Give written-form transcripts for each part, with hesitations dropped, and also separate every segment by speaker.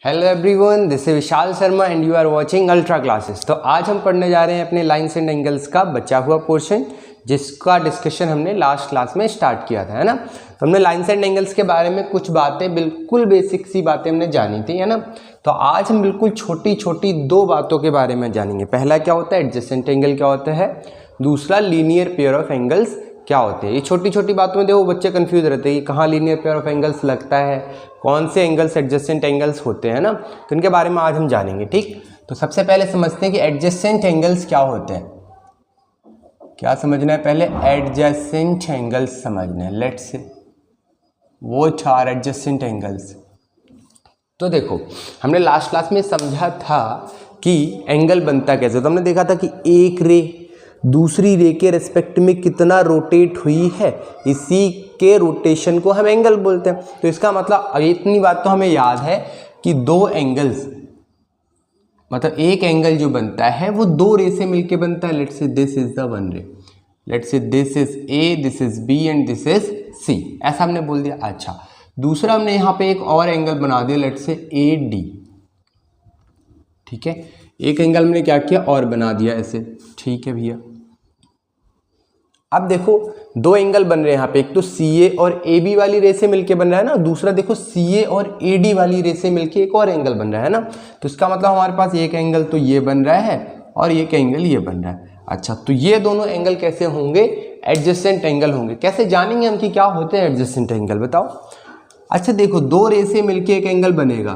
Speaker 1: Hello everyone, this is Vishal Sharma and you are watching ultra classes. तो आज हम पढ़ने जा रहे हैं अपने लाइन्स एंड एंगल्स का बचा हुआ पोर्शन, जिसका डिस्कशन हमने लास्ट क्लास में स्टार्ट किया था, है ना। तो हमने लाइन्स एंड एंगल्स के बारे में कुछ बातें, बिल्कुल बेसिक सी बातें हमने जानी थी, है ना। तो आज हम बिल्कुल छोटी छोटी दो बातों के बारे में जानेंगे। पहला क्या होता है, एडजेसेंट एंगल क्या होता है, दूसरा लीनियर पेयर ऑफ एंगल्स क्या होते हैं। ये छोटी छोटी बातों में देखो बच्चे कंफ्यूज रहते हैं कि कहाँ लीनियर पेयर ऑफ एंगल्स लगता है, कौन से एंगल्स एडजेसेंट एंगल्स होते हैं ना। तो इनके बारे में आज हम जानेंगे, ठीक। तो सबसे पहले समझते हैं कि एडजेसेंट एंगल्स क्या होते हैं। क्या समझना है पहले, एडजेसेंट एंगल्स समझना है। Let's what are adjacent angles. तो देखो हमने लास्ट क्लास में समझा था कि एंगल बनता कैसे। तो हमने देखा था कि एक रे दूसरी रे के रिस्पेक्ट में कितना रोटेट हुई है, इसी के रोटेशन को हम एंगल बोलते हैं। तो इसका मतलब इतनी बात तो हमें याद है कि दो एंगल्स, मतलब एक एंगल जो बनता है वो दो रे से मिलके बनता है। Let's say this is the one ray, let's say this is A, this is B and this is C, ऐसा हमने बोल दिया। अच्छा, दूसरा हमने यहाँ पे एक और एंगल बना दिया, लेट्स से ए डी, ठीक है। एक एंगल हमने क्या किया और बना दिया ऐसे, ठीक है भैया। अब देखो दो एंगल बन रहे हैं यहाँ पे, एक तो सी ए और ए बी वाली रे से मिलके बन रहा है ना, दूसरा देखो सी ए और ए डी वाली रे से मिलके एक और एंगल बन रहा है ना। तो इसका मतलब हमारे पास एक एंगल तो ये बन रहा है और एक एंगल ये बन रहा है। अच्छा, तो ये दोनों एंगल कैसे होंगे, एडजेसेंट एंगल होंगे। कैसे जानेंगे हम कि क्या होते हैं एडजेसेंट एंगल, बताओ। अच्छा देखो, दो रे से मिलके एक एंगल बनेगा,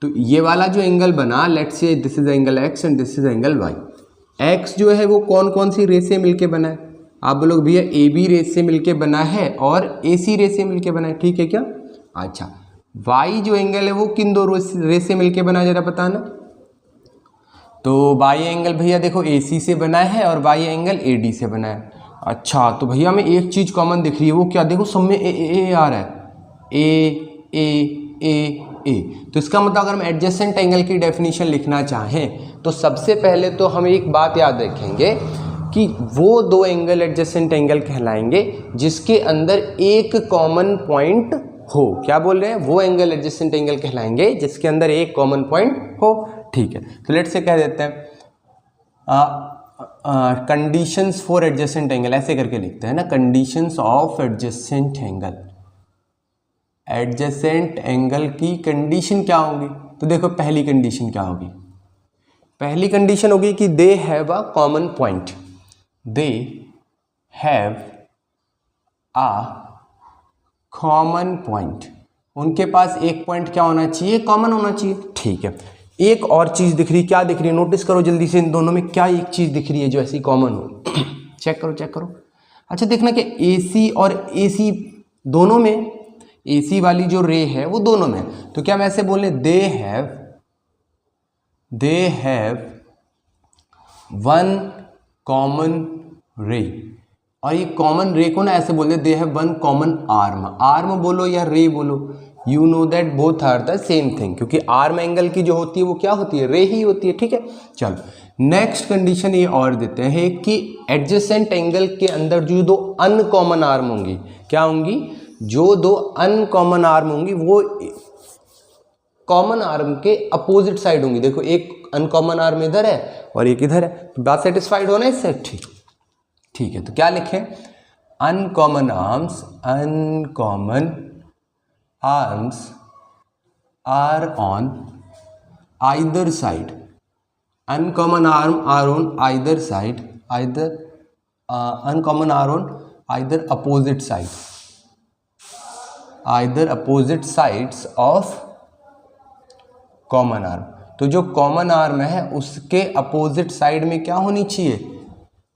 Speaker 1: तो ये वाला जो एंगल बना, let's say this is angle X and this is angle Y. X जो है वो कौन कौन सी रे से मिलके बना है, आप बोलोगे भैया ए बी रे से मिलके बना है और ए सी रे से मिलके बना है, ठीक है क्या। अच्छा, वाई जो एंगल है वो किन दो रे से मिलके बना है, जरा बताना। तो वाई एंगल भैया देखो ए सी से बना है और वाई एंगल ए डी से बना है। अच्छा, तो भैया हमें एक चीज़ कॉमन दिख रही है, वो क्या, देखो सब में ए आ रहा है, ए। तो इसका मतलब अगर हम एडजेसेंट एंगल की डेफिनेशन लिखना चाहें तो सबसे पहले तो हम एक बात याद रखेंगे कि वो दो एंगल एडजेसेंट एंगल कहलाएंगे जिसके अंदर एक कॉमन पॉइंट हो। क्या बोल रहे हैं, वो एंगल एडजेसेंट एंगल कहलाएंगे जिसके अंदर एक कॉमन पॉइंट हो, ठीक है। तो लेट्स से कह देते हैं कंडीशंस फॉर एडजेसेंट एंगल, ऐसे करके लिखते हैं ना, conditions of adjacent angle. Adjacent angle की कंडीशन क्या होगी, तो देखो पहली कंडीशन क्या होगी, पहली कंडीशन होगी कि they have a common point, they have a common point, उनके पास एक पॉइंट क्या होना चाहिए, कॉमन होना चाहिए, ठीक है। एक और चीज दिख रही, क्या दिख रही है, नोटिस करो जल्दी से, इन दोनों में क्या एक चीज दिख रही है जो ऐसी कॉमन हो, चेक करो। अच्छा, देखना कि AC और AC दोनों में, AC वाली जो रे है वो दोनों में, तो क्या हम ऐसे बोले, दे हैव वन कॉमन रे, और ये कॉमन रे को ना ऐसे बोलते, they have one common arm बोलो या रे बोलो, you know that both are the same thing, क्योंकि आर्म एंगल की जो होती है वो क्या होती है, रे ही होती है, ठीक है। चलो नेक्स्ट कंडीशन ये और देते हैं कि एडजेसेंट एंगल के अंदर जो दो अनकॉमन आर्म होंगी, क्या होंगी, जो दो अनकॉमन आर्म होंगी वो कॉमन आर्म के अपोजिट साइड होंगी। देखो एक अनकॉमन आर्म इधर है और एक इधर है, तो बात सेटिस्फाइड होना इससे, ठीक है। तो क्या लिखें, uncommon arms are on either side, uncommon arm are on either side, uncommon are on either opposite side, either opposite sides of common arm. तो जो कॉमन आर्म है उसके अपोजिट साइड में क्या होनी चाहिए,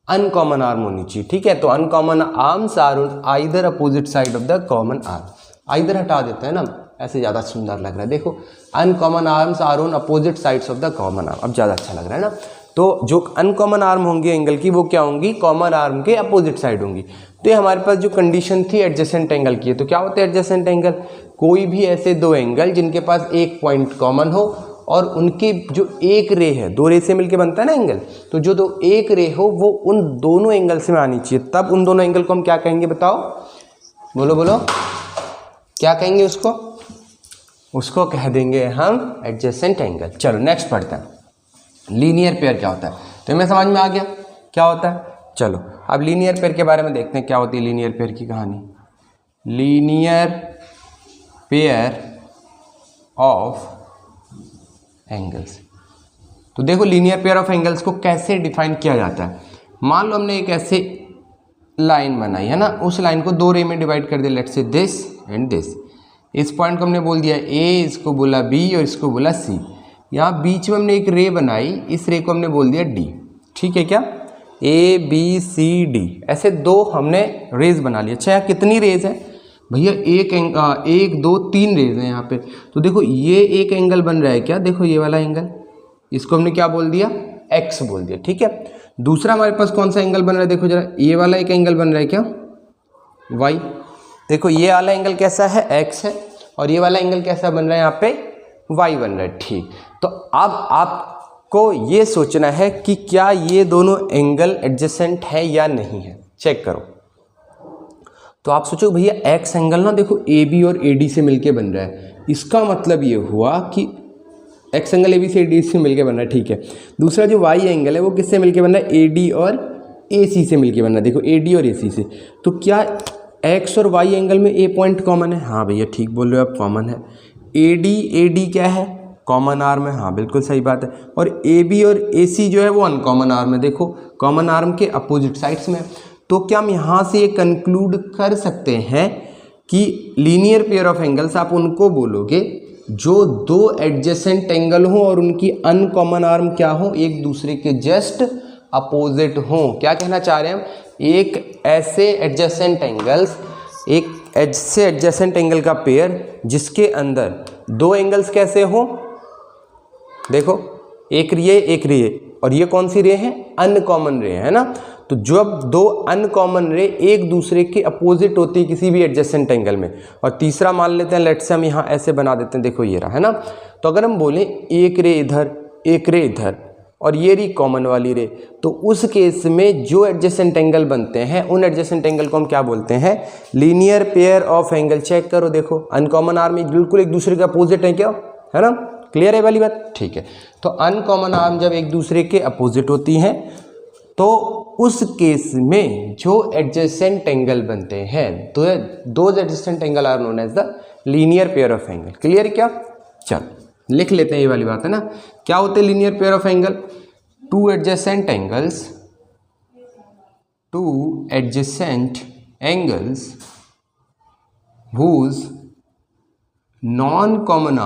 Speaker 1: अनकॉमन आर्म होनी चाहिए, ठीक है। तो uncommon arms are on either opposite side of the common arm, either हटा देते हैं ना, ऐसे ज़्यादा सुंदर लग रहा है। देखो uncommon arms are on opposite sides of the common arm, अब ज़्यादा अच्छा लग रहा है ना। तो जो अनकॉमन आर्म होंगी एंगल की वो क्या होंगी, कॉमन आर्म के अपोजिट साइड होंगी। तो ये हमारे पास जो कंडीशन थी एडजेसेंट एंगल की है, तो क्या होते हैं एडजेसेंट एंगल, कोई भी ऐसे दो एंगल जिनके पास एक पॉइंट कॉमन हो और उनके जो एक रे है, दो रे से मिलके बनता है ना एंगल, तो जो दो एक रे हो वो उन दोनों एंगल से में आनी चाहिए, तब उन दोनों एंगल को हम क्या कहेंगे, बताओ, बोलो क्या कहेंगे उसको, उसको कह देंगे हम एडजेसेंट एंगल। चलो नेक्स्ट पढ़ते हैं लीनियर पेयर क्या होता है। तो हमें समझ में आ गया क्या होता है। चलो अब लीनियर पेयर के बारे में देखते हैं क्या होती है लीनियर पेयर की कहानी। Linear pair of angles. तो देखो लीनियर पेयर ऑफ एंगल्स को कैसे डिफाइन किया जाता है। मान लो हमने एक ऐसे लाइन बनाई है ना, उस लाइन को दो रे में डिवाइड कर दिया, let's say this and this. इस पॉइंट को हमने बोल दिया ए, इसको बोला बी और इसको बोला सी। यहाँ बीच में हमने एक रे बनाई, इस रे को हमने बोल दिया डी। ठीक है क्या, ए बी सी डी ऐसे दो हमने रेज बना लिया। अच्छा यहाँ कितनी रेज है भैया, एक दो तीन रेज हैं यहाँ पे। तो देखो ये एक एंगल बन रहा है क्या, देखो ये वाला एंगल, इसको हमने क्या बोल दिया एक्स बोल दिया। ठीक है, दूसरा हमारे पास कौन सा एंगल बन रहा है, देखो जरा ये वाला एक एंगल बन रहा है क्या वाई। देखो ये वाला एंगल कैसा है एक्स है, और ये वाला एंगल कैसा बन रहा है यहाँ पे वाई बन रहा है। ठीक, तो अब आपको ये सोचना है कि क्या ये दोनों एंगल एडजेसेंट है या नहीं है, चेक करो। तो आप सोचो भैया एक्स एंगल ना देखो ए बी और ए डी से मिलके बन रहा है, इसका मतलब ये हुआ कि एक्स एंगल ए बी से ए डी से मिलके बन रहा है। ठीक है, दूसरा जो वाई एंगल है वो किससे मिलके बन रहा है, ए डी और ए सी से मिलके बन रहा है। देखो ए डी और ए सी से, तो क्या एक्स और वाई एंगल में ए पॉइंट कॉमन है। हाँ भैया ठीक बोल रहे हो आप, कॉमन है। ए डी क्या है, कॉमन आर्म है। हाँ बिल्कुल सही बात है। और ए बी और ए सी जो है वो अनकॉमन आर्म है। देखो कॉमन आर्म के अपोजिट साइड्स में। तो क्या हम यहाँ से ये कंक्लूड कर सकते हैं कि लीनियर पेयर ऑफ एंगल्स आप उनको बोलोगे जो दो एडजेसेंट एंगल हो और उनकी अनकॉमन आर्म क्या हो, एक दूसरे के जस्ट अपोजिट हो। क्या कहना चाह रहे हैं हम, एक ऐसे एडजेसेंट एंगल्स, एक ऐसे एडजेसेंट एंगल का पेयर जिसके अंदर दो एंगल्स कैसे हो, देखो एक रे और ये कौन सी रे है, अनकॉमन रे है ना। तो जब दो अनकॉमन रे एक दूसरे के अपोजिट होती है किसी भी एडजेसेंट एंगल में, और तीसरा मान लेते हैं, लेट्स से हम यहाँ ऐसे बना देते हैं, देखो ये रहा है ना। तो अगर हम बोलें एक रे इधर एक रे इधर और ये रही कॉमन वाली रे, तो उस केस में जो एडजेसेंट एंगल बनते हैं उन एडजेसेंट एंगल को हम क्या बोलते हैं, linear pair of angle. Check करो, देखो अनकॉमन आर्म बिल्कुल एक दूसरे के अपोजिट है क्या, है ना, क्लियर है वाली बात। ठीक है, तो अनकॉमन आर्म जब एक दूसरे के अपोजिट होती हैं तो उस केस में जो एडजेसेंट एंगल बनते हैं तो दो adjacent angle are known as the linear pair of angle. Clear क्या, चलो लिख लेते हैं ये वाली बात है ना। क्या होते हैं linear pair of angle, two adjacent angles whose non-common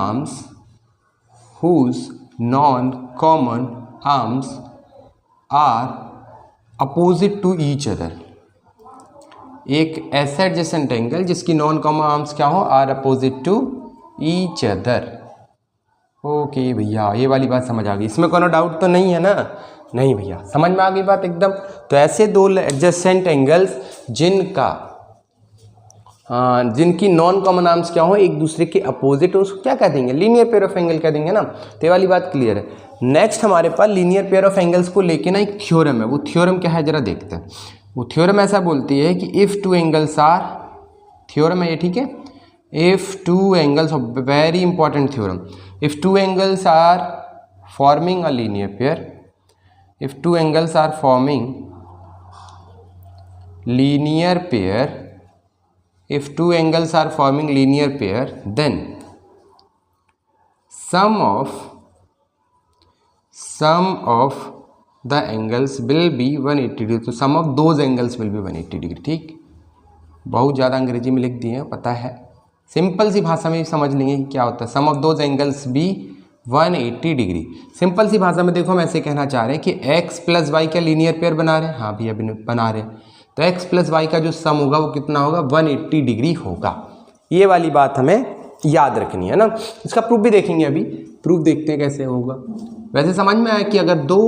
Speaker 1: arms are opposite to each other। एक ऐसा एडजेसेंट एंगल जिसकी नॉन कॉमन आर्म्स क्या हो, are opposite to each other. Okay भैया ये वाली बात समझ आ गई, इसमें कोनो डाउट तो नहीं है ना, नहीं भैया समझ में आ गई बात एकदम। तो ऐसे दो एडजेसेंट एंगल्स जिनकी नॉन कॉमन आर्म्स क्या हो, एक दूसरे के अपोजिट हो, उसको क्या कह देंगे, लीनियर पेयर ऑफ एंगल कह देंगे ना। तो ये वाली बात क्लियर है। नेक्स्ट हमारे पास लीनियर पेयर ऑफ एंगल्स को लेके ना एक थ्योरम है, वो थ्योरम क्या है जरा देखते हैं। वो थ्योरम ऐसा बोलती है कि if two angles are, theorem है ये, ठीक है, if two angles, very important theorem, if two angles are forming a linear pair, if two angles are forming linear pair, if two angles are forming linear pair, then sum of the angles will be 180 degree। तो sum of those angles will be 180 degree। ठीक, बहुत ज़्यादा अंग्रेजी में लिख दिए हैं पता है, सिंपल सी भाषा में समझ लेंगे कि क्या होता है। sum of those angles be 180 degree. Simple सी भाषा में देखो हम ऐसे कहना चाह रहे हैं कि x प्लस वाई क्या लीनियर पेयर बना रहे हैं, हाँ भैया बना रहे हैं, तो x प्लस वाई का जो सम होगा वो कितना होगा, 180 डिग्री होगा। ये वाली बात हमें याद रखनी है ना। इसका प्रूफ भी देखेंगे, अभी प्रूफ देखते हैं कैसे होगा। वैसे समझ में आया कि अगर दो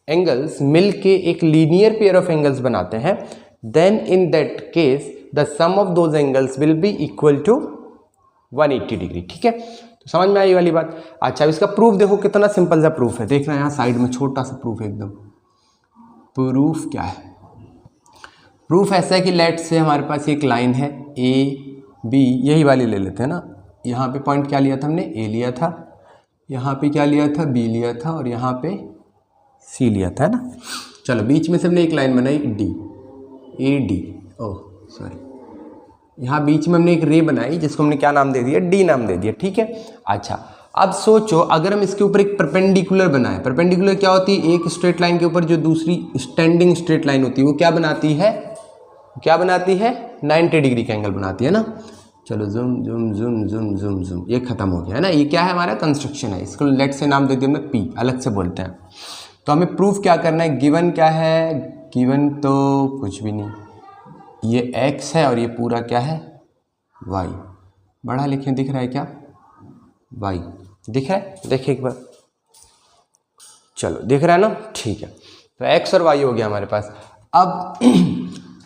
Speaker 1: एंगल्स मिल के एक लीनियर पेयर ऑफ एंगल्स बनाते हैं, then in that case the sum of those angles will be equal to 180 degree. ठीक है, तो समझ में आई वाली बात। अच्छा इसका प्रूफ देखो कितना सिंपल सा प्रूफ है, देखना यहाँ साइड में छोटा सा प्रूफ है एकदम। प्रूफ क्या है, प्रूफ ऐसा है कि लेट से हमारे पास एक लाइन है ए बी, यही वाली ले लेते हैं ना, यहाँ पे पॉइंट क्या लिया था हमने, ए लिया था, यहाँ पे क्या लिया था, बी लिया था, और यहाँ पे सी लिया था, है ना। चलो बीच में से हमने एक लाइन बनाई D, A D, oh sorry, यहाँ बीच में हमने एक रे बनाई जिसको हमने क्या नाम दे दिया, डी नाम दे दिया, ठीक है। अच्छा अब सोचो अगर हम इसके ऊपर एक परपेंडिकुलर बनाए, परपेंडिकुलर क्या होती है, एक स्ट्रेट लाइन के ऊपर जो दूसरी स्टैंडिंग स्ट्रेट लाइन होती है वो क्या बनाती है, 90 डिग्री का एंगल बनाती है ना। चलो zoom zoom zoom zoom zoom zoom, ये खत्म हो गया है ना। ये क्या है, हमारा कंस्ट्रक्शन है, इसको लेट से नाम दे दिया हमने पी, अलग से बोलते हैं। तो हमें प्रूफ क्या करना है, गिवन क्या है, गिवन तो कुछ भी नहीं, ये x है और ये पूरा क्या है, y, बड़ा लिखें, दिख रहा है क्या, y दिख रहा है, देखिए एक बार, चलो दिख रहा है ना, ठीक है। तो x और y हो गया हमारे पास। अब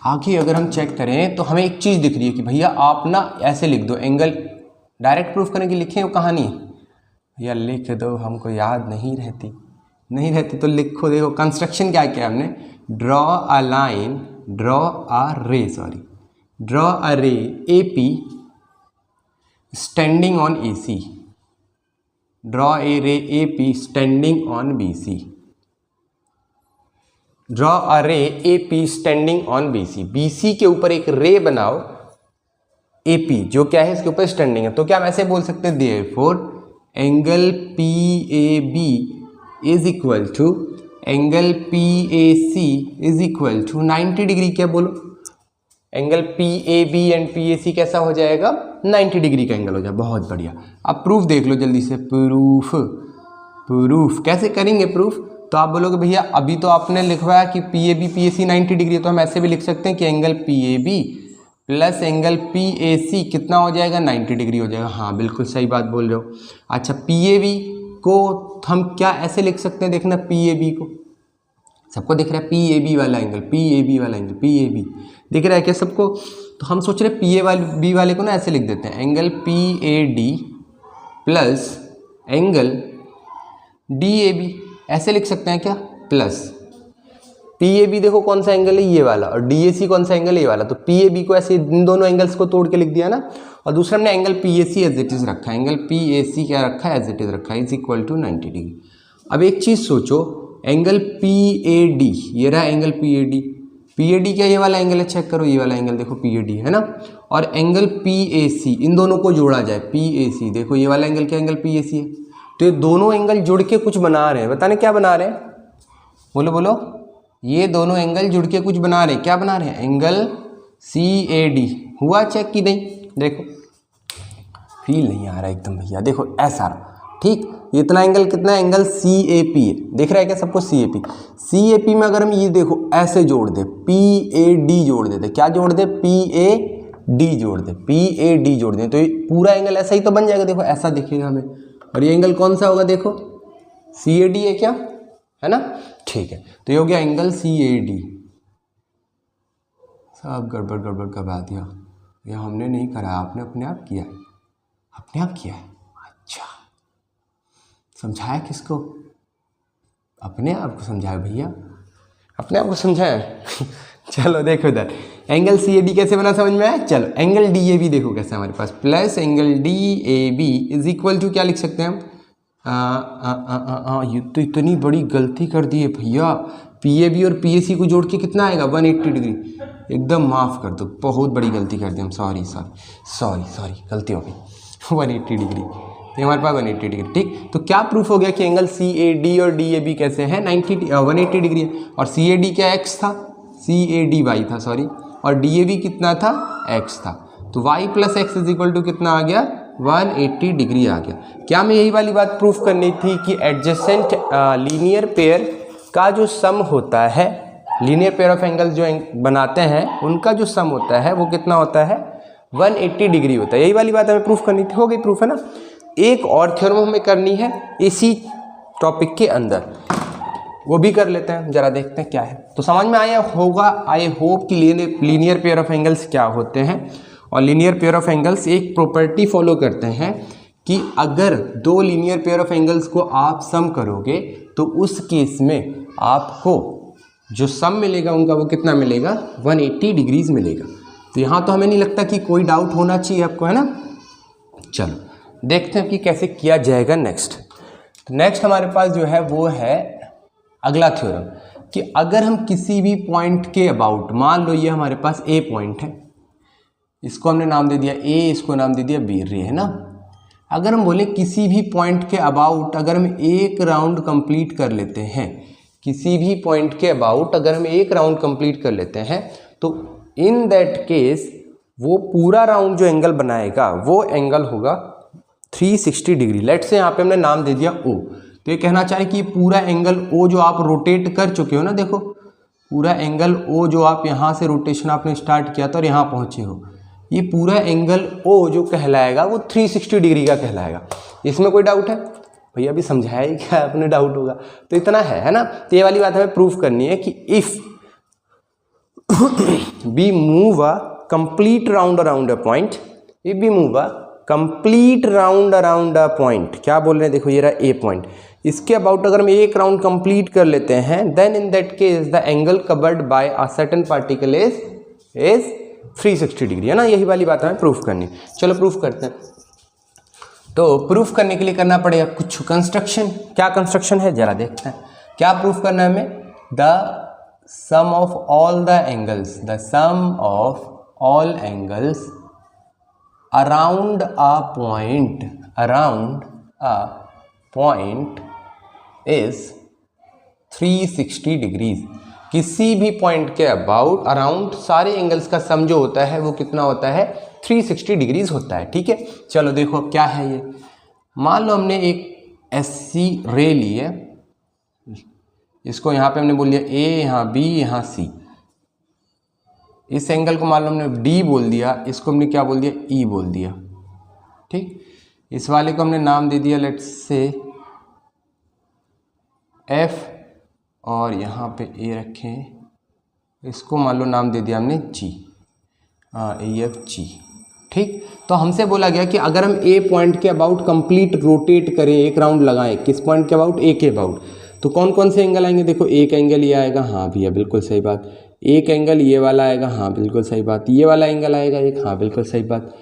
Speaker 1: आगे अगर हम चेक करें तो हमें एक चीज़ दिख रही है कि भैया आप ना ऐसे लिख दो, एंगल डायरेक्ट प्रूफ करने की लिखें वो कहानी, भैया लिख दो, हमको याद नहीं रहती तो लिखो। देखो कंस्ट्रक्शन क्या किया हमने, draw a line, draw a ray, sorry, draw a ray A P standing on A C, draw a ray A P standing on B C, draw a ray A P standing on B C, B C के ऊपर एक रे बनाओ A P जो क्या है इसके ऊपर स्टैंडिंग है। तो क्या हम ऐसे बोल सकते हैं, therefore angle P A B is equal to angle P A C is equal to 90 degree. क्या बोलो, angle P A B and P A C कैसा हो जाएगा, 90 डिग्री का एंगल हो जाए। बहुत बढ़िया। अब प्रूफ देख लो जल्दी से, प्रूफ कैसे करेंगे प्रूफ, तो आप बोलोगे भैया अभी तो आपने लिखवाया कि P A B P A C 90 degree है, तो हम ऐसे भी लिख सकते हैं कि angle P A B plus angle P A C कितना हो जाएगा, 90 डिग्री हो जाएगा। हाँ बिल्कुल सही बात बोल रहे हो। अच्छा पी ए बी को हम क्या ऐसे लिख सकते हैं, देखना पी ए बी को सबको दिख रहा है, पी ए बी वाला एंगल, पी ए बी वाला एंगल, पी ए बी दिख रहा है क्या सबको। तो हम सोच रहे हैं पी ए बी वाले को ना ऐसे लिख देते हैं, angle P A D plus angle D A B, ऐसे लिख सकते हैं क्या, प्लस पी ए बी देखो कौन सा एंगल है, ये वाला, और डी ए सी कौन सा एंगल है, ये वाला। तो पी ए बी को ऐसे इन दोनों एंगल्स को तोड़ के लिख दिया ना, और दूसरा हमने angle P A C as it is रखा है, एंगल पी ए सी क्या रखा है, एज इट इज रखा है, इज इक्वल टू 90 डिग्री। अब एक चीज़ सोचो, एंगल पी ए डी, ये रहा angle P A D, P A D क्या ये वाला एंगल है, चेक करो ये वाला एंगल देखो पी ए डी है ना, और एंगल पी ए सी, इन दोनों को जोड़ा जाए, पी ए सी देखो ये वाला एंगल क्या एंगल पी ए सी है। तो ये दोनों एंगल जुड़ के कुछ बना रहे हैं, बताने क्या बना रहे हैं, बोलो बोलो, ये दोनों एंगल जुड़ के कुछ बना रहे हैं, क्या बना रहे हैं, एंगल सी ए डी। हुआ चेक की नहीं, देखो फील नहीं आ रहा एकदम भैया, देखो ऐसा ठीक, इतना एंगल कितना है, एंगल सी ए पी है, दिख रहा है क्या सबको, सी A P. C A P में अगर हम ये देखो ऐसे जोड़ दे, पी ए डी जोड़ देते, क्या जोड़ दे, पी ए डी जोड़ दे, पी ए डी जोड़ दे, तो ये पूरा एंगल ऐसा ही तो बन जाएगा, देखो ऐसा दिखेगा हमें। और ये एंगल कौन सा होगा, देखो सी ए डी है क्या, है ना, ठीक है। तो ये हो गया एंगल सी ए डी। सब गड़बड़ गड़बड़ करवा दिया, ये हमने नहीं करा, आपने अपने आप किया है, अपने आप किया है। अच्छा समझाया किसको, अपने आप को समझाया भैया, अपने आप को समझाया चलो देखो इधर एंगल सी ए डी कैसे बना, समझ में आया। चलो एंगल डी ए बी देखो कैसे हमारे पास, plus angle D A B is equal to क्या लिख सकते हैं हम, ये तो इतनी बड़ी गलती कर दी है भैया, पी ए बी और पी ए सी को जोड़ के कितना आएगा, 180 डिग्री। एकदम माफ़ कर दो, बहुत बड़ी गलती कर दी हम, सॉरी गलती हो गई, 180 डिग्री, तो हमारे पास 180 डिग्री, ठीक। तो क्या प्रूफ हो गया कि एंगल सी ए डी और डी ए बी कैसे हैं, 180 डिग्री है, और सी ए डी क्या एक्स था, सी ए डी वाई था सॉरी, और डी ए बी कितना था, एक्स था। तो Y plus X is equal to कितना आ गया, 180 डिग्री आ गया। क्या मैं यही वाली बात प्रूफ करनी थी कि एडजेसेंट लीनियर पेयर का जो सम होता है, लीनियर पेयर ऑफ एंगल्स जो बनाते हैं उनका जो सम होता है वो कितना होता है, 180 डिग्री होता है। यही वाली बात हमें प्रूफ करनी थी, हो गई प्रूफ, है ना। एक और थ्योरम हमें करनी है इसी टॉपिक के अंदर, वो भी कर लेते हैं, जरा देखते हैं क्या है। तो समझ में आया होगा, आई होप कि लीनियर पेयर ऑफ एंगल्स क्या होते हैं। और लीनियर पेयर ऑफ एंगल्स एक प्रॉपर्टी फॉलो करते हैं कि अगर दो लीनियर पेयर ऑफ एंगल्स को आप सम करोगे तो उस केस में आपको जो सम मिलेगा उनका वो कितना मिलेगा, 180 डिग्रीज मिलेगा। तो यहाँ तो हमें नहीं लगता कि कोई डाउट होना चाहिए आपको, है ना। चलो देखते हैं कि कैसे किया जाएगा नेक्स्ट। तो नेक्स्ट हमारे पास जो है वो है अगला थ्योरम कि अगर हम किसी भी पॉइंट के अबाउट, मान लो ये हमारे पास ए पॉइंट है, इसको हमने नाम दे दिया ए, इसको नाम दे दिया बी, है ना। अगर हम बोले किसी भी पॉइंट के अबाउट अगर हम एक राउंड कंप्लीट कर लेते हैं, किसी भी पॉइंट के अबाउट अगर हम एक राउंड कंप्लीट कर लेते हैं, तो इन दैट केस वो पूरा राउंड जो एंगल बनाएगा वो एंगल होगा 360 डिग्री। लेट्स से यहाँ पे हमने नाम दे दिया ओ। तो ये कहना चाह रहे कि ये पूरा एंगल ओ जो आप रोटेट कर चुके हो ना, देखो पूरा एंगल ओ जो आप यहाँ से रोटेशन आपने स्टार्ट किया था और यहाँ पहुँचे हो, ये पूरा एंगल ओ जो कहलाएगा वो 360 डिग्री का कहलाएगा। इसमें कोई डाउट है भैया? अभी समझाया ही क्या, अपने डाउट होगा तो इतना है ना। तो ये वाली बात हमें प्रूफ करनी है कि if we move a complete round around a point, if we move a complete round around a point, क्या बोल रहे हैं देखो, ये रहा ए पॉइंट, इसके अबाउट अगर हम एक राउंड कंप्लीट कर लेते हैं, then in that case the angle covered by a certain particle is 360 degree, है ना। यही वाली बात हमें प्रूफ करनी। चलो प्रूफ करते हैं। तो प्रूफ करने के लिए करना पड़ेगा कुछ कंस्ट्रक्शन। क्या कंस्ट्रक्शन है जरा देखते हैं। क्या प्रूफ करना है हमें? The sum of all the angles, the sum of all angles around a point is 360 degrees. किसी भी पॉइंट के अबाउट अराउंड सारे एंगल्स का सम जो होता है वो कितना होता है? 360 डिग्रीज होता है, ठीक है। चलो देखो अब क्या है ये। मान लो हमने एक ऐसी रे ली है, इसको यहाँ पे हमने बोल दिया ए, यहाँ बी, यहाँ सी। इस एंगल को मान लो हमने डी बोल दिया, इसको हमने क्या बोल दिया? ई बोल दिया, ठीक। इस वाले को हमने नाम दे दिया लेट्स से एफ, और यहाँ पे ए रखें, इसको मान लो नाम दे दिया हमने जी, ए एफ जी, ठीक। तो हमसे बोला गया कि अगर हम ए पॉइंट के अबाउट कंप्लीट रोटेट करें, एक राउंड लगाएं, किस पॉइंट के अबाउट? ए के अबाउट, तो कौन कौन से एंगल आएंगे? देखो एक एंगल ये आएगा, हाँ भैया बिल्कुल सही बात। एक एंगल ये वाला आएगा, हाँ बिल्कुल सही बात। ये वाला एंगल आएगा एक, हाँ बिल्कुल सही बात।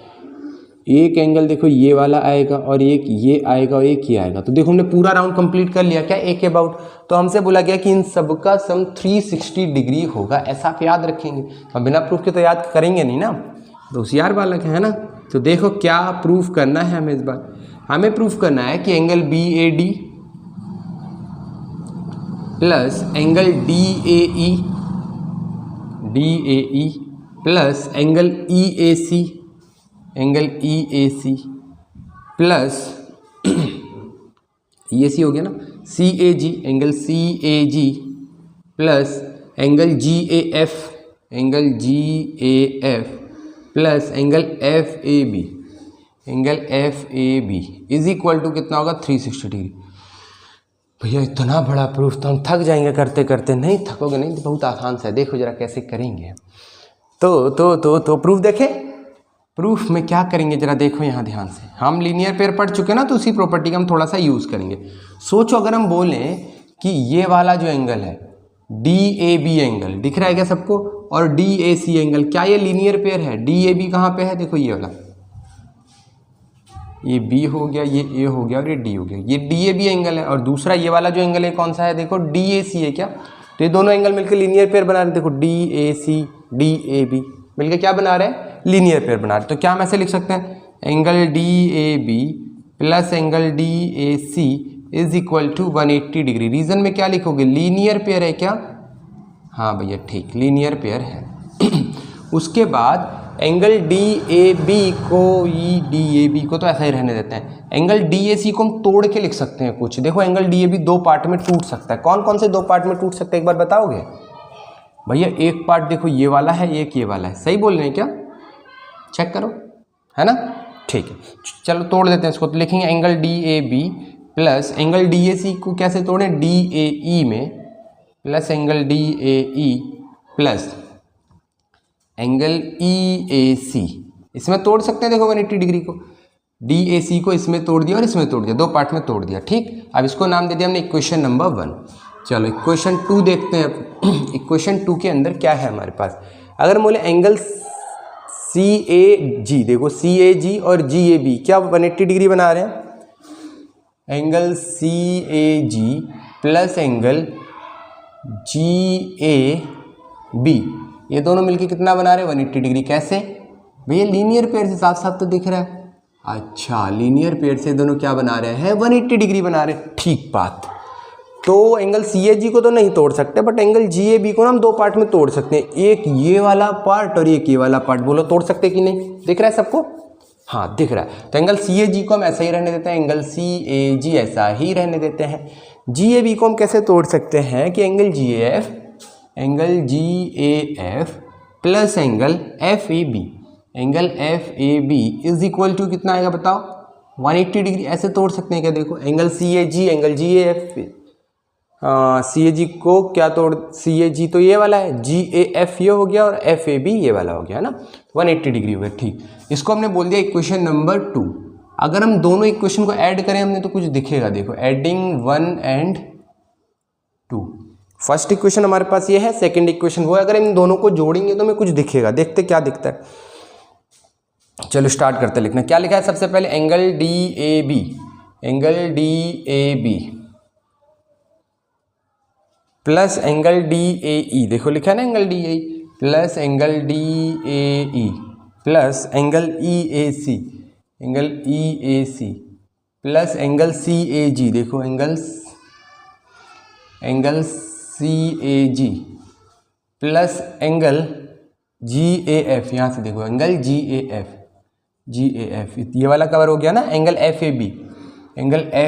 Speaker 1: एक एंगल देखो ये वाला आएगा, और एक ये आएगा, और एक ये आएगा। तो देखो हमने पूरा राउंड कंप्लीट कर लिया क्या? ए के अबाउट। तो हमसे बोला गया कि इन सब का सम 360 डिग्री होगा, ऐसा आप याद रखेंगे। हम बिना प्रूफ के तो याद करेंगे नहीं ना, तो होशियार बालक है ना। तो देखो क्या प्रूफ करना है हमें इस बार। हमें प्रूफ करना है कि angle B A D plus angle D A E plus angle E A C plus ये सी हो गया ना, C A G, angle C A G plus angle G A F plus angle F A B is equal to कितना होगा? 360 degree. भैया इतना बड़ा proof तो हम थक जाएंगे करते करते। नहीं थकोगे नहीं, तो बहुत आसान सा है, देखो जरा कैसे करेंगे। तो प्रूफ देखें। प्रूफ में क्या करेंगे जरा देखो यहाँ ध्यान से। हम लीनियर पेयर पढ़ चुके ना, तो उसी प्रॉपर्टी का हम थोड़ा सा यूज़ करेंगे। सोचो अगर हम बोलें कि ये वाला जो एंगल है डी ए बी एंगल, दिख रहा है क्या सबको? और डी ए सी एंगल, क्या ये लीनियर पेयर है? डी ए बी कहाँ पे है? देखो ये वाला, ये बी हो गया, ये ए हो गया और ये डी हो गया। ये डी ए बी एंगल है, और दूसरा ये वाला जो एंगल है कौन सा है? देखो डी ए सी है क्या? तो ये दोनों एंगल मिलकर लीनियर पेयर बना रहे हैं। देखो D A C D A B मिलकर क्या बना रहे हैं? लीनियर पेयर बना रहे। तो क्या हम ऐसे लिख सकते हैं? Angle D A B plus angle D A C is equal to 180 degree. Reason में क्या लिखोगे? लीनियर पेयर है क्या? हाँ भैया ठीक, लीनियर पेयर है। उसके बाद एंगल डी ए बी को तो ऐसा ही रहने देते हैं। एंगल डी ए सी को हम तोड़ के लिख सकते हैं कुछ। देखो एंगल डी ए बी दो पार्ट में टूट सकता है। कौन कौन से दो पार्ट में टूट सकते हैं एक बार बताओगे? भैया एक पार्ट देखो ये वाला है, एक ये वाला है। सही बोल रहे हैं क्या? चेक करो, है ना। ठीक है, चलो तोड़ देते हैं इसको। तो लिखेंगे angle D A B plus angle D A C को कैसे तोड़ें? डी ए ई में plus angle D A E plus angle E A C, इसमें तोड़ सकते हैं। देखो 180 डिग्री को, डी ए सी को इसमें तोड़ दिया और इसमें तोड़ दिया, दो पार्ट में तोड़ दिया। ठीक, अब इसको नाम दे दिया हमने इक्वेशन नंबर 1। चलो इक्वेशन 2 देखते हैं अब। इक्वेशन 2 के अंदर क्या है हमारे पास? अगर बोले एंगल CAG, देखो CAG और GAB क्या 180 डिग्री बना रहे हैं, angle CAG plus angle GAB ये दोनों मिलके कितना बना रहे हैं 180 डिग्री। कैसे भैया, लीनियर पेयर से साफ साफ तो दिख रहा है। अच्छा, लीनियर पेयर से दोनों क्या बना रहे हैं 180 डिग्री बना रहे हैं। ठीक बात। तो एंगल CAG को तो नहीं तोड़ सकते, बट एंगल GAB को ना हम दो पार्ट में तोड़ सकते हैं, एक ये वाला पार्ट और एक ये वाला पार्ट। बोलो तोड़ सकते कि नहीं, दिख रहा है सबको? हाँ दिख रहा है। तो एंगल CAG को हम ऐसा ही रहने देते हैं, एंगल CAG ऐसा ही रहने देते हैं। GAB को हम कैसे तोड़ सकते हैं कि angle GAF plus angle FAB is equal to कितना आएगा बताओ 180 डिग्री। ऐसे तोड़ सकते हैं क्या? देखो angle CAG angle GAF, CAG को क्या तोड़, CAG तो ये वाला है, GAF ये हो गया और FAB ये वाला हो गया है ना, 180 डिग्री हो गया। ठीक, इसको हमने बोल दिया इक्वेशन नंबर 2। अगर हम दोनों इक्वेशन को ऐड करें हमने तो कुछ दिखेगा। देखो एडिंग 1 एंड 2, फर्स्ट इक्वेशन हमारे पास ये है, सेकंड इक्वेशन वो है। अगर इन दोनों को जोड़ेंगे तो हमें कुछ दिखेगा, देखते क्या दिखता है। चलो स्टार्ट करते हैं लिखना। क्या लिखा है सबसे पहले, angle DAB plus angle DAE, देखो लिखा है ना angle DAE plus angle DAE plus angle EAC plus angle CAG, देखो angle CAG plus angle GAF, यहाँ से देखो एंगल GAF ये वाला कवर हो गया ना। एंगल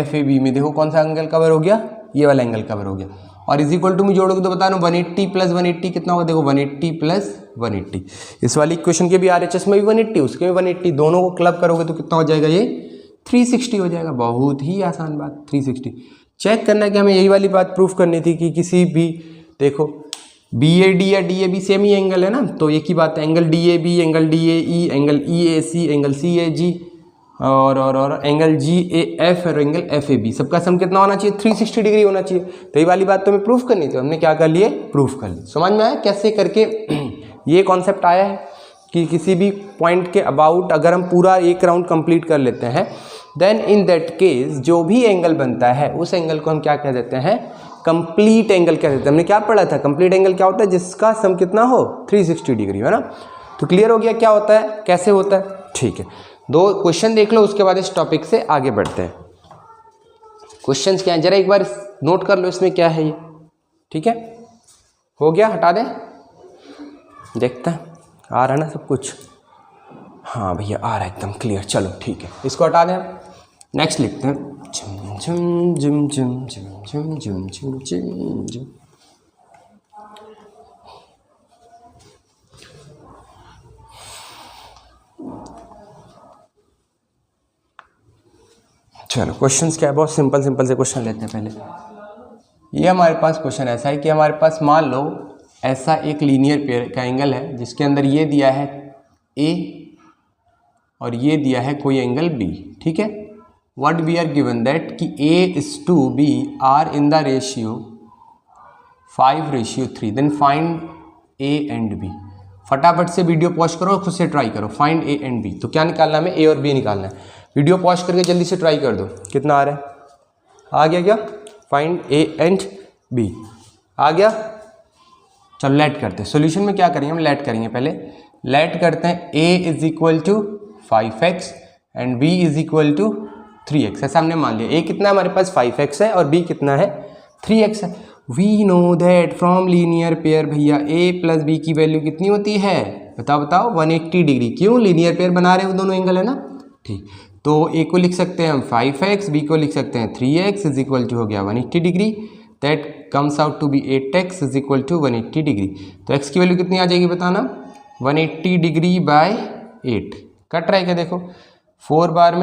Speaker 1: FAB में देखो कौन सा एंगल कवर हो गया, ये वाला एंगल कवर हो गया। और इज इक्वल टू में जोड़ोगे तो बता रहा हूँ 180 प्लस 180 कितना होगा, देखो 180 प्लस 180। इस वाली इक्वेशन के भी RHS में भी 180, उसके में 180, दोनों को क्लब करोगे तो कितना हो जाएगा, ये 360 हो जाएगा। बहुत ही आसान बात, 360। चेक करना है कि हमें यही वाली बात प्रूफ करनी थी कि किसी भी, देखो BAD या DAB सेम ही एंगल है ना, तो एक ही बात है, angle DAB angle DAE angle EAC angle CAG और एंगल GAF और एंगल FAB, सबका सम कितना होना चाहिए 360 डिग्री होना चाहिए। तो ये वाली बात तो हमें प्रूफ करनी थी, हमने क्या कर लिए, प्रूफ कर ली। समझ में आया कैसे करके ये कॉन्सेप्ट आया है कि किसी भी पॉइंट के अबाउट अगर हम पूरा एक राउंड कंप्लीट कर लेते हैं, देन इन दैट केस जो भी एंगल बनता है उस एंगल को हम क्या कह देते हैं, कंप्लीट एंगल कह देते हैं। हमने क्या पढ़ा था, कंप्लीट एंगल क्या होता है, जिसका सम कितना हो 360 डिग्री, है ना। तो क्लियर हो गया क्या होता है, कैसे होता है। ठीक है, 2 क्वेश्चन देख लो, उसके बाद इस टॉपिक से आगे बढ़ते हैं। क्वेश्चंस क्या है जरा एक बार नोट कर लो, इसमें क्या है ये। ठीक है, हो गया, हटा दें, देखते हैं आ रहा है ना सब कुछ। हाँ भैया आ रहा है एकदम क्लियर, चलो ठीक है, इसको हटा दें। नेक्स्ट लिखते हैं झुम झुम झुम झुम झुम झुम झुम झुम झुम। चलो क्वेश्चंस क्या है, बहुत सिंपल से क्वेश्चन लेते हैं पहले। ये हमारे पास क्वेश्चन ऐसा है कि हमारे पास मान लो ऐसा एक लीनियर पेयर का एंगल है जिसके अंदर ये दिया है A और ये दिया है कोई एंगल B। ठीक है, what we are given that कि A is to B are in the ratio 5:3, then find A and B। फटाफट से वीडियो पॉज करो, खुद से ट्राई करो, फाइंड A and B। तो क्या निकालना है हमें, A और B निकालना है। वीडियो पॉज करके जल्दी से ट्राई कर दो, कितना आ रहा है, आ गया क्या, फाइंड A and B आ गया। चलो लेट करते हैं, सोल्यूशन में क्या करेंगे हम, लेट करेंगे पहले, लेट करते हैं A is equal to 5x and B is equal to 3x। ऐसा हमने मान लिया, A कितना है हमारे पास 5x है और B कितना है 3x है। We know that from linear pair भैया A प्लस B की वैल्यू कितनी होती है, बताओ 180 डिग्री। क्यों, लीनियर पेयर बना रहे हैं, वो दोनों एंगल है ना। ठीक, तो A को लिख सकते हैं हम 5x, B को लिख सकते हैं 3x इज इक्वल टू हो गया 180 degree. That comes out to be 8x is equal to 180 degree. तो x की वैल्यू कितनी आ जाएगी बताना, 180 डिग्री बाय 8। कट रहा है क्या, देखो 4 बार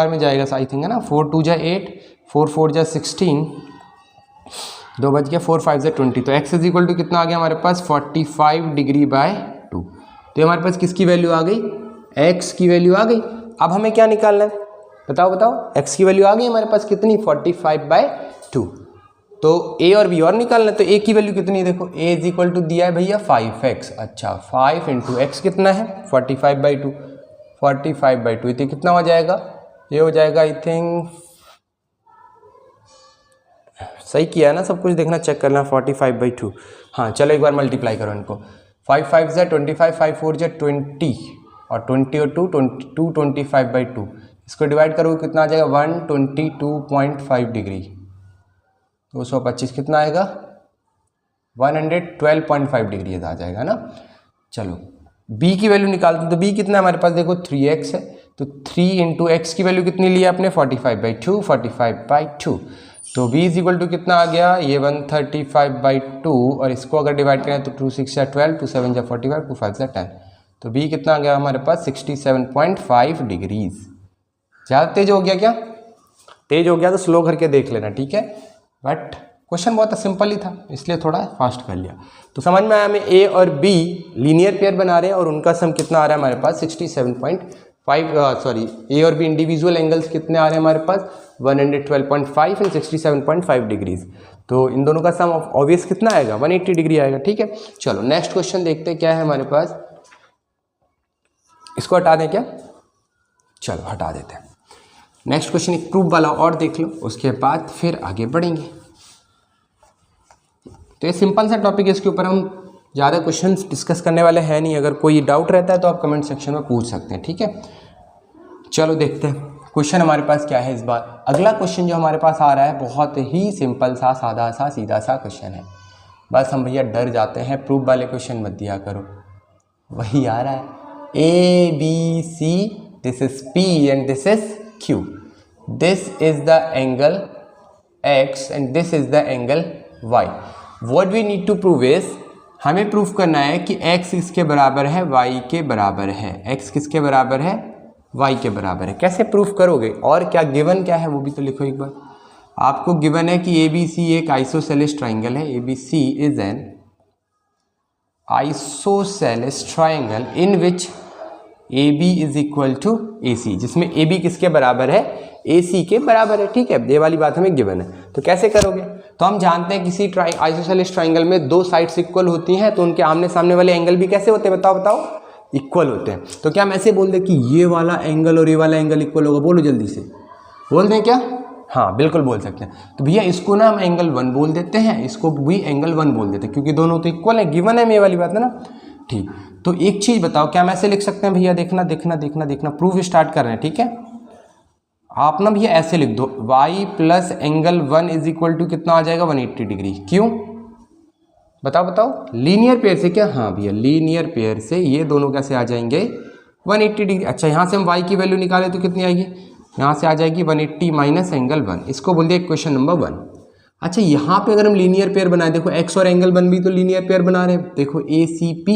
Speaker 1: में जाएगा आई थिंक, है ना। 4 2 जा 8, 4 4 जा 16, 2 बच गया, 4 5 जा 20। तो x इज इक्वल टू कितना आ गया हमारे पास 45 डिग्री बाय 2। तो हमारे पास किसकी वैल्यू आ गई, x की वैल्यू आ गई। अब हमें क्या निकालना है, बताओ x की वैल्यू आ गई हमारे पास कितनी, 45 बाय 2। तो ए और बी और निकालना है, तो ए की वैल्यू कितनी है, देखो ए इज इक्वल टू दिया है भैया 5x। अच्छा 5 इंटू एक्स कितना है 45/2, 45/2 तो कितना हो जाएगा, ये हो जाएगा आई थिंक, सही किया है ना, सब कुछ देखना चेक करना, 45/2। हाँ चलो एक बार मल्टीप्लाई करो इनको, 5 5 ज़ा 25, 5 4 ज़ा 20 और 20 और 2 25/2, इसको डिवाइड करो कितना आ जाएगा 122.5 डिग्री, 225 कितना आएगा 112.5 डिग्री आ जाएगा ना। चलो b की वैल्यू निकालते हैं, तो b कितना है हमारे पास, देखो 3x है, तो 3 इंटू एक्स की वैल्यू कितनी लिया आपने 45/2, 45/2, तो b इज इक्वल टू कितना आ गया, ये 135/2 और इसको अगर डिवाइड करें तो 2 6 ज़ा 12, 2 7 ज़ा 45, 2 5 ज़ा 10, तो b कितना आ गया हमारे पास 67.5 डिग्रीज। ज़्यादा तेज हो गया क्या, तेज हो गया तो स्लो करके देख लेना, ठीक है, बट क्वेश्चन बहुत सिंपल ही था इसलिए थोड़ा फास्ट कर लिया। तो समझ में आया, हमें ए और बी लीनियर पेयर बना रहे हैं और उनका सम कितना आ रहा है हमारे पास 67.5, सॉरी ए और बी इंडिविजुअल एंगल्स कितने आ रहे हैं हमारे पास 112.5 एंड 67.5 डिग्रीज, तो इन दोनों का सम ऑब्वियस कितना आएगा 180 डिग्री आएगा, ठीक है। चलो नेक्स्ट क्वेश्चन देखते हैं क्या है हमारे पास, इसको हटा दें क्या, चलो हटा देते हैं। नेक्स्ट क्वेश्चन एक प्रूफ वाला और देख लो, उसके बाद फिर आगे बढ़ेंगे। तो ये सिंपल सा टॉपिक है, इसके ऊपर हम ज़्यादा क्वेश्चंस डिस्कस करने वाले हैं नहीं, अगर कोई डाउट रहता है तो आप कमेंट सेक्शन में पूछ सकते हैं, ठीक है। चलो देखते हैं क्वेश्चन हमारे पास क्या है इस बार। अगला क्वेश्चन जो हमारे पास आ रहा है बहुत ही सिंपल सा, सादा सा, सीधा सा क्वेश्चन है, बस हम भैया डर जाते हैं, प्रूफ वाले क्वेश्चन मत दिया करो, वही आ रहा है ABC, this is P and this is Q, this is the angle X and this is the angle Y। What we need to prove is, हमें प्रूफ करना है कि x किसके बराबर है, y के बराबर है, x किसके बराबर है, y के बराबर है। कैसे प्रूफ करोगे और क्या गिवन क्या है वो भी तो लिखो एक बार। आपको गिवन है कि ABC एक आइसोसेलेस ट्राइंगल है, ABC is an isosceles triangle in which AB is equal to AC, जिसमें AB किसके बराबर है, AC के बराबर है, ठीक है, ये वाली बात हमें गिवन है। तो कैसे करोगे, तो हम जानते हैं किसी आइसोसेलेस ट्राइंगल में दो साइड्स इक्वल होती हैं, तो उनके आमने सामने वाले एंगल भी कैसे होते हैं, बताओ इक्वल होते हैं। तो क्या हम ऐसे बोल दें कि ये वाला एंगल और ये वाला एंगल इक्वल होगा, बोलो जल्दी से, बोल दें क्या, हाँ बिल्कुल बोल सकते हैं। तो भैया इसको ना हम एंगल 1 बोल देते हैं, इसको भी एंगल 1 बोल देते हैं, क्योंकि दोनों तो इक्वल है, गिवन है, ये वाली बात है ना, ठीक। तो एक चीज़ बताओ, क्या हम ऐसे लिख सकते हैं भैया, देखना देखना देखना देखना, प्रूफ स्टार्ट कर रहे हैं, ठीक है। आप ना भैया ऐसे लिख दो, y plus angle 1 is equal to कितना आ जाएगा 180 डिग्री, क्यों बताओ, लीनियर पेयर से क्या, हाँ भैया लीनियर पेयर से ये दोनों कैसे आ जाएंगे 180 डिग्री। अच्छा यहाँ से हम y की वैल्यू निकालें तो कितनी आएगी, यहाँ से आ जाएगी 180 माइनस एंगल 1, इसको बोल दिया क्वेश्चन नंबर 1। अच्छा यहाँ पे अगर हम लीनियर पेयर बनाए, देखो x और एंगल 1 भी तो लीनियर पेयर बना रहे हैं, देखो ACP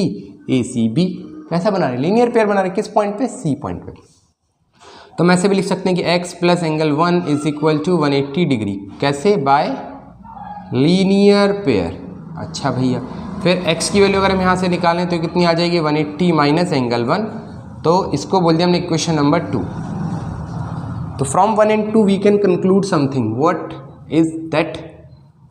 Speaker 1: ACB कैसा बना रहे, लीनियर पेयर बना रहे, किस पॉइंट पे, C पॉइंट पे। तो हम ऐसे भी लिख सकते हैं कि x plus angle 1 is equal to 180 degree, कैसे, बाय लीनियर पेयर। अच्छा भैया फिर x की वैल्यू अगर हम यहाँ से निकालें तो कितनी आ जाएगी 180 माइनस एंगल 1, तो इसको बोल दिया हमने इक्वेशन नंबर 2। तो from 1 and 2 we can conclude something, what is that,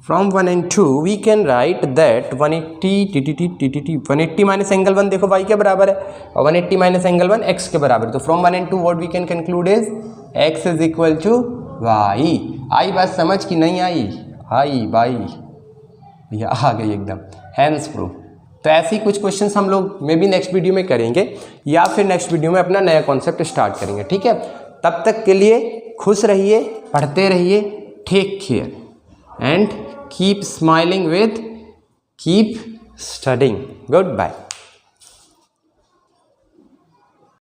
Speaker 1: from 1 and 2 we can write that 180 minus angle 1 देखो y के बराबर है और 180 माइनस एंगल 1 x के बराबर है। तो from 1 and 2 what we can conclude is x is equal to y। आई बात समझ की नहीं आई, आई बाई भैया आ गई एकदम, हैंस प्रूफ। तो ऐसे ही कुछ क्वेश्चंस हम लोग मे बी नेक्स्ट वीडियो में करेंगे या फिर नेक्स्ट वीडियो में अपना नया कॉन्सेप्ट स्टार्ट करेंगे, ठीक है। तब तक के लिए खुश रहिए, पढ़ते रहिए, take care and keep smiling with keep studying. Goodbye.